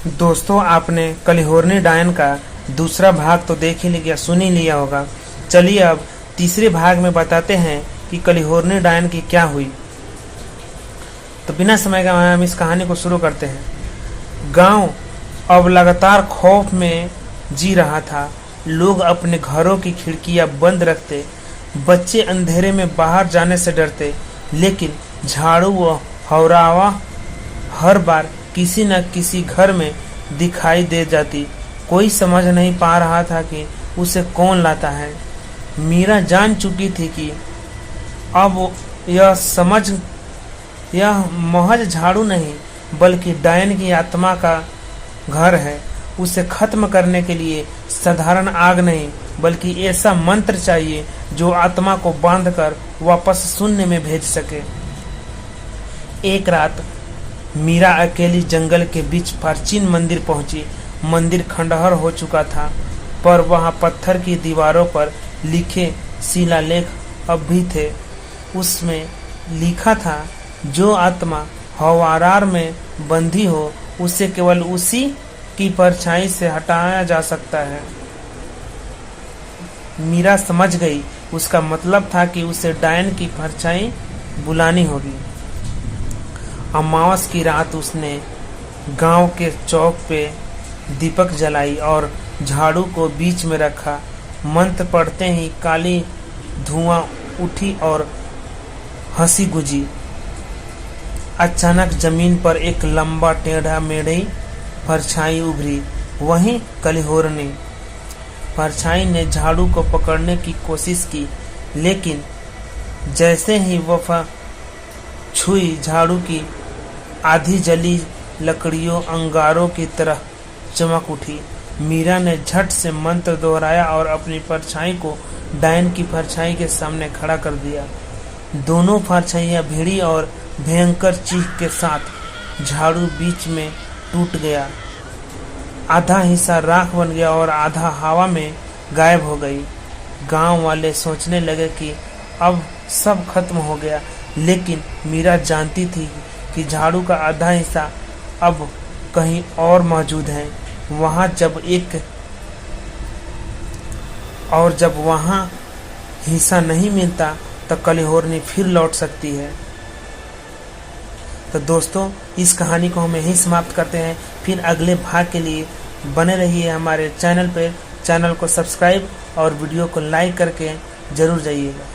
दोस्तों, आपने कलिहोरनी डायन का दूसरा भाग तो देख ही लिया, सुन ही लिया होगा। चलिए अब तीसरे भाग में बताते हैं कि कलिहोरनी डायन की क्या हुई। तो बिना समय गंवाए हम इस कहानी को शुरू करते हैं। गांव अब लगातार खौफ में जी रहा था। लोग अपने घरों की खिड़कियां बंद रखते, बच्चे अंधेरे में बाहर जाने से डरते, लेकिन झाड़ू व हौरावा हर बार किसी न किसी घर में दिखाई दे जाती। कोई समझ नहीं पा रहा था कि उसे कौन लाता है। मीरा जान चुकी थी कि अब यह महज झाड़ू नहीं बल्कि डायन की आत्मा का घर है। उसे खत्म करने के लिए साधारण आग नहीं बल्कि ऐसा मंत्र चाहिए जो आत्मा को बांधकर वापस शून्य में भेज सके। एक रात मीरा अकेली जंगल के बीच प्राचीन मंदिर पहुंची। मंदिर खंडहर हो चुका था, पर वहां पत्थर की दीवारों पर लिखे शिलालेख अब भी थे। उसमें लिखा था, जो आत्मा हवारार में बंधी हो उसे केवल उसी की परछाई से हटाया जा सकता है। मीरा समझ गई, उसका मतलब था कि उसे डायन की परछाई बुलानी होगी। अमावस की रात उसने गांव के चौक पे दीपक जलाई और झाड़ू को बीच में रखा। मंत्र पढ़ते ही काली धुआं उठी और हंसी गुजी। अचानक जमीन पर एक लंबा टेढ़ा मेढ़ी परछाई उभरी। वहीं कलिहोरनी परछाई ने झाड़ू को पकड़ने की कोशिश की, लेकिन जैसे ही वह छुई, झाड़ू की आधी जली लकड़ियों अंगारों की तरह चमक उठी। मीरा ने झट से मंत्र दोहराया और अपनी परछाई को डायन की परछाई के सामने खड़ा कर दिया। दोनों परछाइयां भिड़ी और भयंकर चीख के साथ झाड़ू बीच में टूट गया। आधा हिस्सा राख बन गया और आधा हवा में गायब हो गई। गांव वाले सोचने लगे कि अब सब खत्म हो गया, लेकिन मीरा जानती थी कि झाड़ू का आधा हिस्सा अब कहीं और मौजूद है। जब वहां हिस्सा नहीं मिलता तो कलिहोरनी फिर लौट सकती है। तो दोस्तों, इस कहानी को हम यहीं समाप्त करते हैं। फिर अगले भाग के लिए बने रहिए हमारे चैनल पर। चैनल को सब्सक्राइब और वीडियो को लाइक करके जरूर जाइएगा।